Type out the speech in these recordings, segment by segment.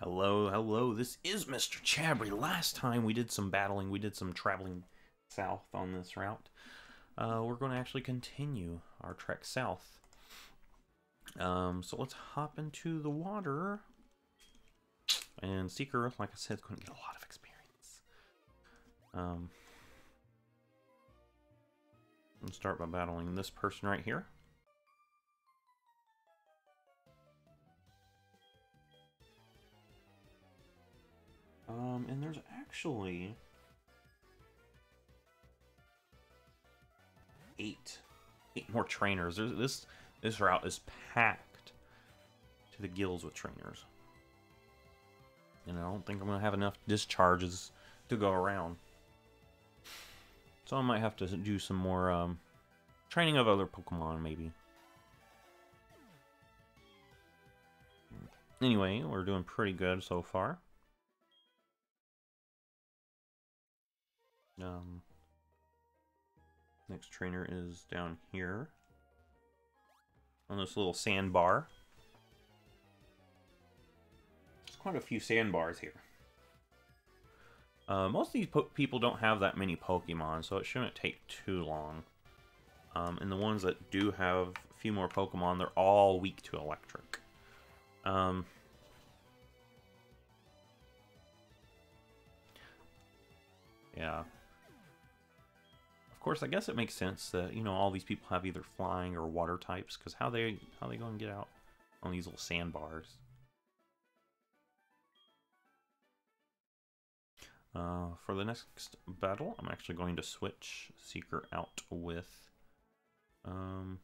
Hello, hello, this is MrChabry. Last time we did some battling, we did some traveling south on this route. We're going to actually continue our trek south. So let's hop into the water. And Seeker, like I said, is going to get a lot of experience. Let's start by battling this person right here. And there's actually 8 more trainers. This route is packed to the gills with trainers. And I don't think I'm gonna have enough discharges to go around. So I might have to do some more training of other Pokemon, maybe. Anyway, we're doing pretty good so far. Next trainer is down here on this little sandbar. There's quite a few sandbars here. Most of these people don't have that many Pokemon, so it shouldn't take too long. And the ones that do have a few more Pokemon, they're all weak to electric. Yeah. Of course, I guess it makes sense that, you know, all these people have either flying or water types, because how they going to get out on these little sandbars? For the next battle, I'm actually going to switch Seeker out with let's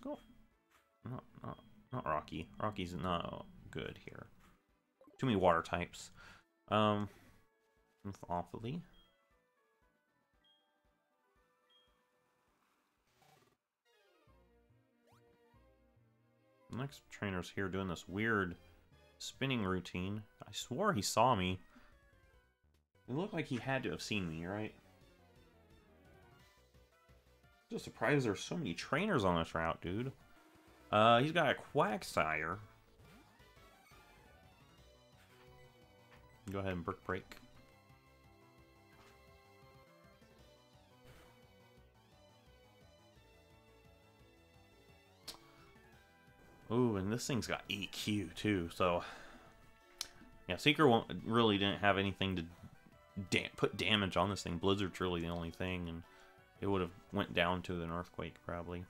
go. Not Rocky. Rocky's not good here. Too many water types. Awfully. The next trainer's here doing this weird spinning routine. I swore he saw me. It looked like he had to have seen me, right? Just surprised there's so many trainers on this route, dude. He's got a Quagsire. Go ahead and Brick Break. Ooh, and this thing's got EQ too, so yeah, Seeker really didn't have anything to put damage on this thing. Blizzard's really the only thing, and it would have went down to an earthquake probably.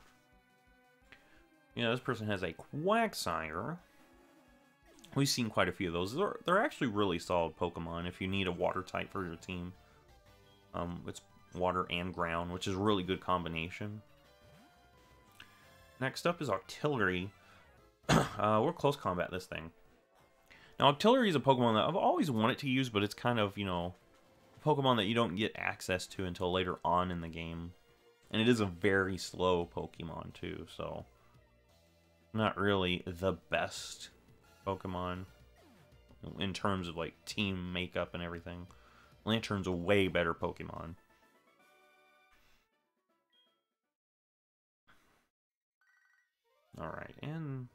Yeah, this person has a Quagsire. We've seen quite a few of those. They're actually really solid Pokemon if you need a water type for your team. It's water and ground, which is a really good combination. Next up is Artillery. We're close combat this thing. Now, Artillery is a Pokemon that I've always wanted to use, but it's kind of, you know, a Pokemon that you don't get access to until later on in the game. And it is a very slow Pokemon, too, so not really the best Pokemon in terms of, like, team makeup and everything. Lantern's a way better Pokemon. Alright, and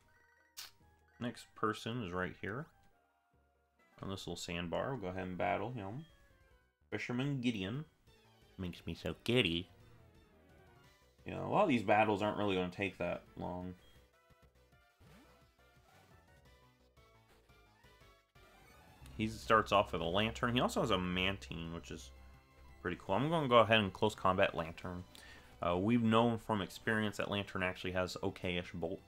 next person is right here on this little sandbar. We'll go ahead and battle him. Fisherman Gideon. Makes me so giddy. You know, a lot of these battles aren't really going to take that long. He starts off with a Lantern. He also has a Mantine, which is pretty cool. I'm going to go ahead and close combat Lantern. We've known from experience that Lantern actually has okay-ish bulk.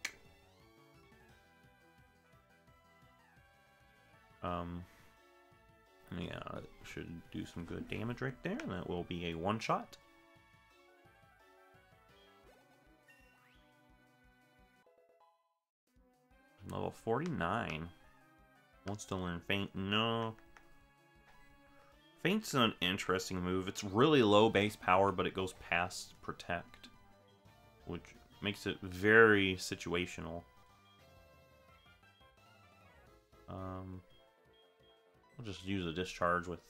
Yeah, it should do some good damage right there. That will be a one-shot. Level 49. Wants to learn Feint. No. Feint's an interesting move. It's really low base power, but it goes past Protect, which makes it very situational. We'll just use a discharge with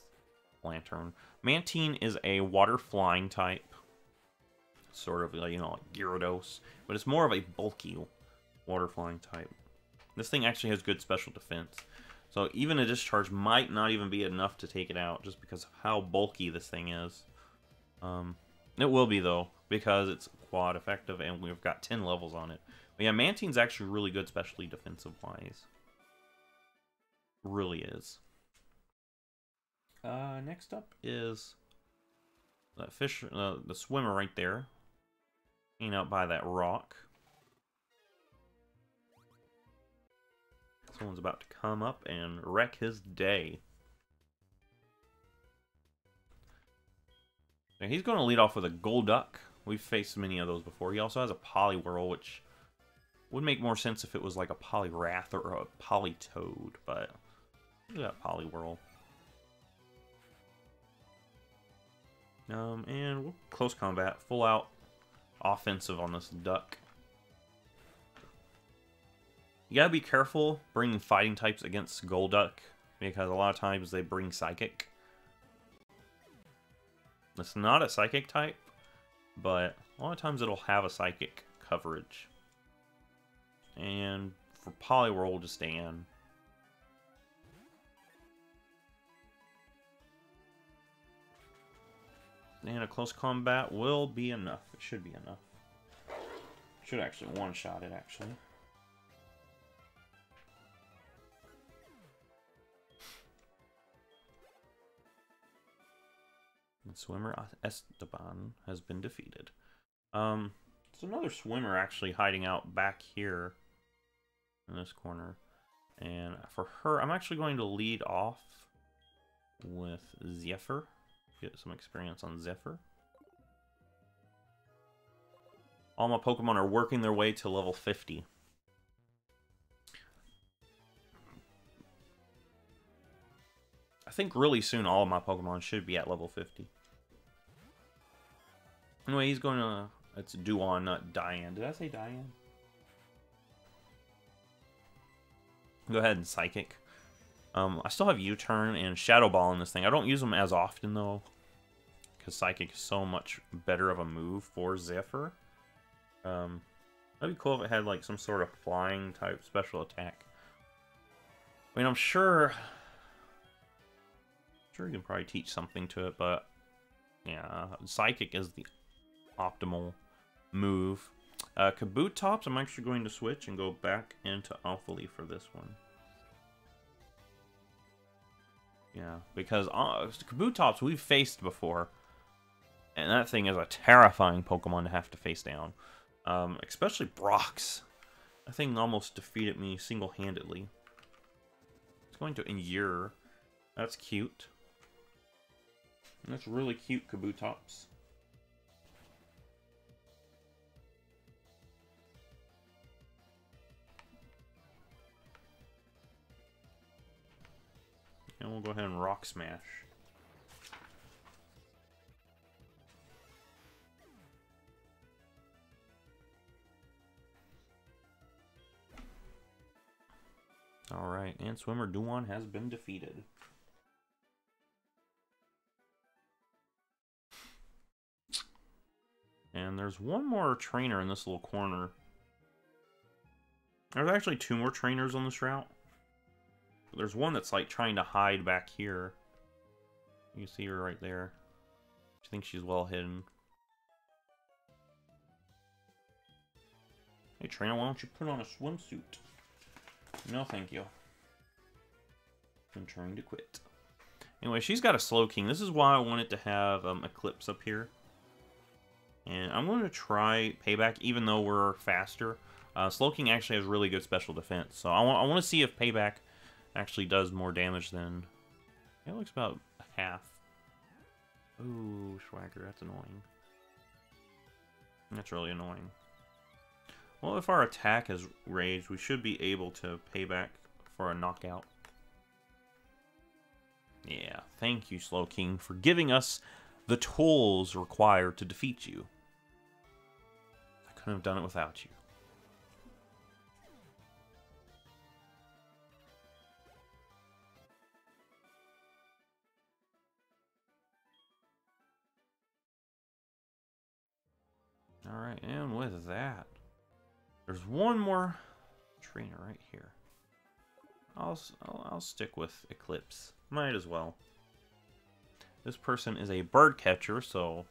Lantern. Mantine is a water flying type, sort of like, you know, like Gyarados, but it's more of a bulky water flying type. This thing actually has good special defense. So even a discharge might not even be enough to take it out, just because of how bulky this thing is. It will be, though, because it's quad effective, and we've got 10 levels on it. But yeah, Mantine's actually really good, especially defensive-wise. Really is. Next up is that fish, the swimmer right there, hanging out by that rock. Someone's about to come up and wreck his day. Now he's going to lead off with a Goldduck. We've faced many of those before. He also has a Poliwhirl, which would make more sense if it was like a Poliwrath or a Politoad, but look at that Poliwhirl. And close combat, full out offensive on this duck. You gotta be careful bringing fighting types against Goldduck, because a lot of times they bring Psychic. It's not a Psychic type, but a lot of times it'll have a Psychic coverage. And for Poliwhirl, we'll just stand. And a close combat will be enough. It should be enough. Should actually one-shot it, actually. And swimmer Esteban has been defeated. There's another swimmer actually hiding out back here in this corner. And for her, I'm actually going to lead off with Zephyr. Get some experience on Zephyr. All my Pokemon are working their way to level 50. I think really soon all of my Pokemon should be at level 50. Anyway, he's going to... It's Duan, not Diane. Did I say Diane? Go ahead and Psychic. I still have U-Turn and Shadow Ball in this thing. I don't use them as often, though, because Psychic is so much better of a move for Zephyr. That'd be cool if it had, like, some sort of flying type special attack. I mean, I'm sure you can probably teach something to it, but yeah, Psychic is the optimal move. Kabutops, I'm actually going to switch and go back into Alpha Leaf for this one. Yeah, because Kabutops we've faced before, and that thing is a terrifying Pokemon to have to face down. Especially Brox. That thing almost defeated me single-handedly. It's going to Endure. That's cute. That's really cute, Kabutops. And we'll go ahead and Rock Smash. Alright, and Swimmer Duan has been defeated. And there's one more trainer in this little corner. There's actually two more trainers on this route. There's one that's like trying to hide back here. You can see her right there. I think she's well hidden. Hey trainer, why don't you put on a swimsuit? No thank you. I'm trying to quit. Anyway, she's got a Slowking. This is why I wanted to have Eclipse up here. And I'm going to try Payback, even though we're faster. Slowking actually has really good special defense, so I want to see if Payback actually does more damage than... It looks about half. Ooh, Swagger, that's annoying. That's really annoying. Well, if our attack is raised, we should be able to Payback for a knockout. Yeah, thank you, Slowking, for giving us the tools required to defeat you. I couldn't have done it without you. Alright, and with that, there's one more trainer right here. I'll stick with Eclipse. Might as well. This person is a bird catcher, so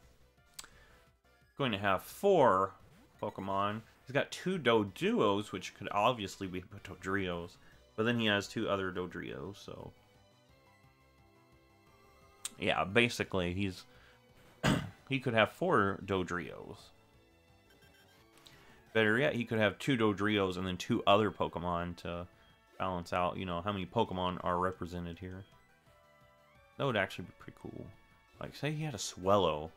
going to have 4 Pokemon. He's got 2 Doduos, which could obviously be Dodrios, but then he has 2 other Dodrios, so yeah, basically he's he could have 4 Dodrios. Better yet, he could have 2 Dodrios and then 2 other Pokemon to balance out, you know, how many Pokemon are represented here. That would actually be pretty cool. Like, say he had a Swellow.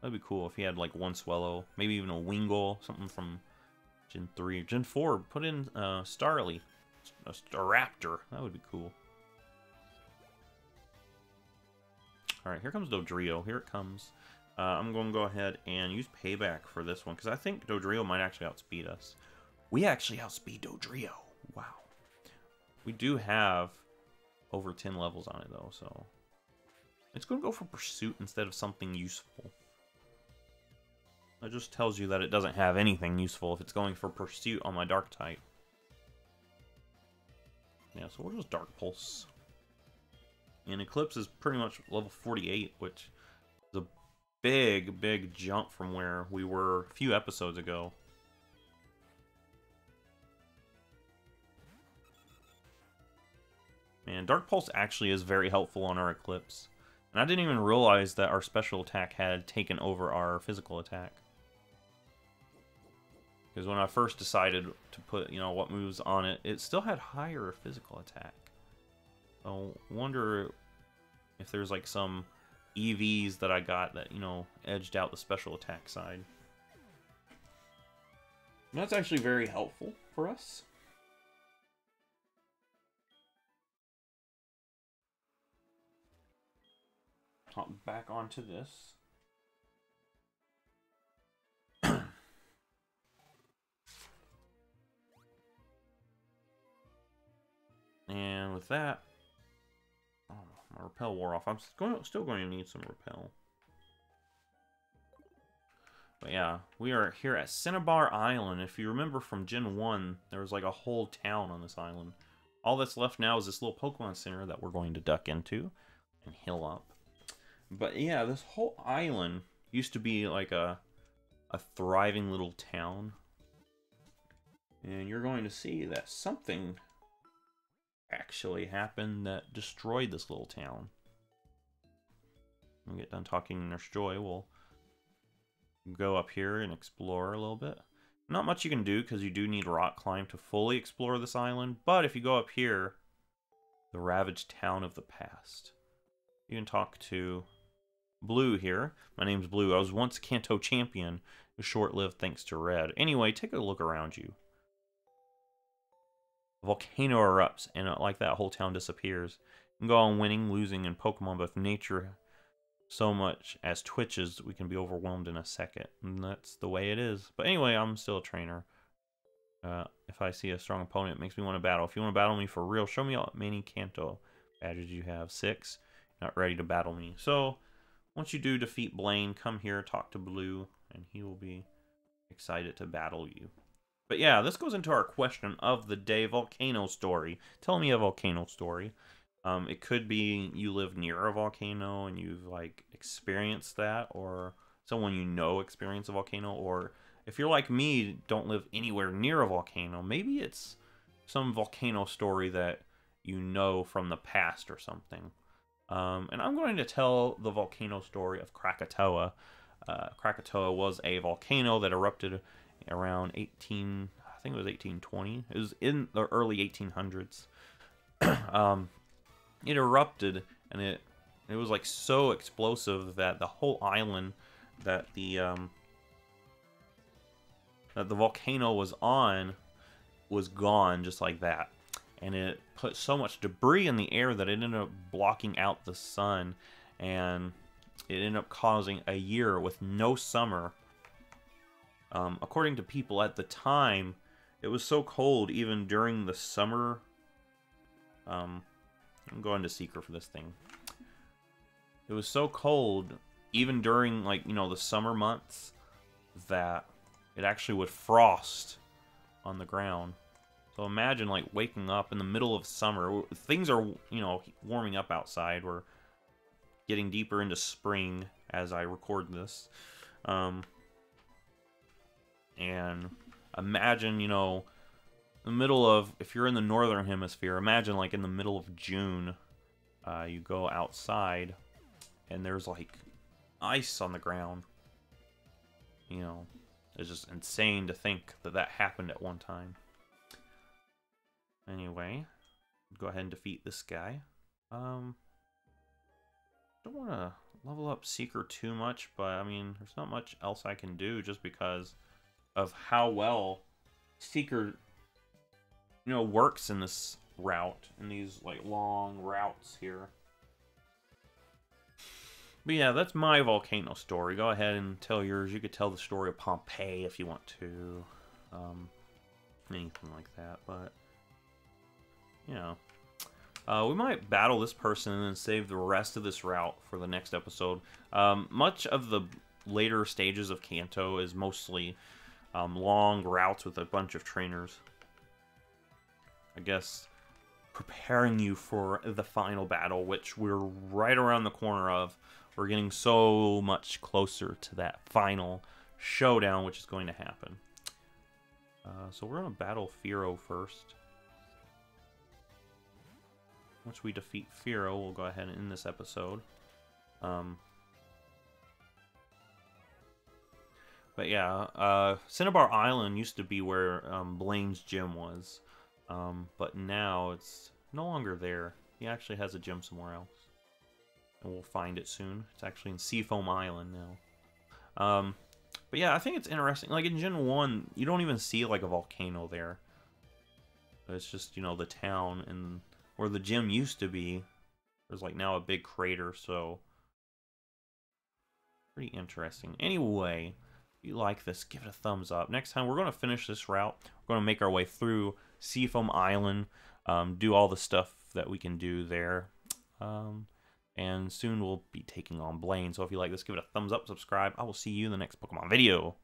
That'd be cool if he had, like, 1 Swellow. Maybe even a Wingull, something from Gen 3. Gen 4, put in Starly. A Raptor. That would be cool. Alright, here comes Dodrio. Here it comes. I'm going to go ahead and use Payback for this one, because I think Dodrio might actually outspeed us. We actually outspeed Dodrio. Wow. We do have over 10 levels on it, though, so it's going to go for Pursuit instead of something useful. That just tells you that it doesn't have anything useful if it's going for Pursuit on my Dark type. Yeah, so we'll just Dark Pulse. And Eclipse is pretty much level 48, which is a big, big jump from where we were a few episodes ago. And Dark Pulse actually is very helpful on our Eclipse. And I didn't even realize that our special attack had taken over our physical attack. Because when I first decided to put, you know, what moves on it, it still had higher physical attack. I wonder if there's like some EVs that I got that, you know, edged out the special attack side. And that's actually very helpful for us. Hop back onto this. And with that, oh, my repel wore off. I'm still going to need some repel. But yeah, we are here at Cinnabar Island. If you remember from Gen 1, there was like a whole town on this island. All that's left now is this little Pokemon Center that we're going to duck into and heal up. But yeah, this whole island used to be like a thriving little town. And you're going to see that something actually happened that destroyed this little town. When we get done talking to Nurse Joy, we'll go up here and explore a little bit. Not much you can do because you do need rock climb to fully explore this island, but if you go up here, the ravaged town of the past, you can talk to Blue here. My name's Blue. I was once a Kanto champion. It was short-lived thanks to Red. Anyway, take a look around you. A volcano erupts, and like that, whole town disappears. You can go on winning, losing in Pokemon, but if nature so much as twitches, we can be overwhelmed in a second. And that's the way it is. But anyway, I'm still a trainer. If I see a strong opponent, it makes me want to battle. If you want to battle me for real, show me how many Kanto badges you have. 6. Not ready to battle me. So once you do defeat Blaine, come here, talk to Blue, and he will be excited to battle you. But yeah, this goes into our question of the day, Volcano Story. Tell me a volcano story. It could be you live near a volcano and you've like experienced that, or someone you know experienced a volcano, or if you're like me, don't live anywhere near a volcano, maybe it's some volcano story that you know from the past or something. And I'm going to tell the volcano story of Krakatoa. Krakatoa was a volcano that erupted around I think it was 1820. It was in the early 1800s. It erupted, and it was like so explosive that the whole island that the volcano was on was gone just like that. And it put so much debris in the air that it ended up blocking out the sun, and it ended up causing a year with no summer. According to people at the time, it was so cold even during the summer. I'm going to Secret for this thing. It was so cold even during, like, you know, the summer months that it actually would frost on the ground. So imagine like waking up in the middle of summer. Things are, you know, warming up outside. We're getting deeper into spring as I record this. And imagine, you know, the middle of, if you're in the northern hemisphere, imagine like in the middle of June, you go outside and there's like ice on the ground. You know, it's just insane to think that that happened at one time. Anyway, go ahead and defeat this guy. Don't want to level up Seeker too much, but I mean, there's not much else I can do just because of how well Seeker, you know, works in this route, in these like long routes here. But yeah, that's my volcano story. Go ahead and tell yours. You could tell the story of Pompeii if you want to. Anything like that, but you know. We might battle this person and then save the rest of this route for the next episode. Much of the later stages of Kanto is mostly long routes with a bunch of trainers. I guess preparing you for the final battle, which we're right around the corner of. We're getting so much closer to that final showdown, which is going to happen. So we're going to battle Firo first. Once we defeat Firo, we'll go ahead and end this episode. But yeah, Cinnabar Island used to be where Blaine's gym was. But now it's no longer there. He actually has a gym somewhere else. And we'll find it soon. It's actually in Seafoam Island now. But yeah, I think it's interesting. Like in Gen 1, you don't even see like a volcano there. It's just, you know, the town and where the gym used to be. There's like now a big crater, so pretty interesting. Anyway, if you like this, give it a thumbs up. Next time, we're going to finish this route. We're going to make our way through Seafoam Island, do all the stuff that we can do there. And soon we'll be taking on Blaine. So if you like this, give it a thumbs up, subscribe. I will see you in the next Pokemon video.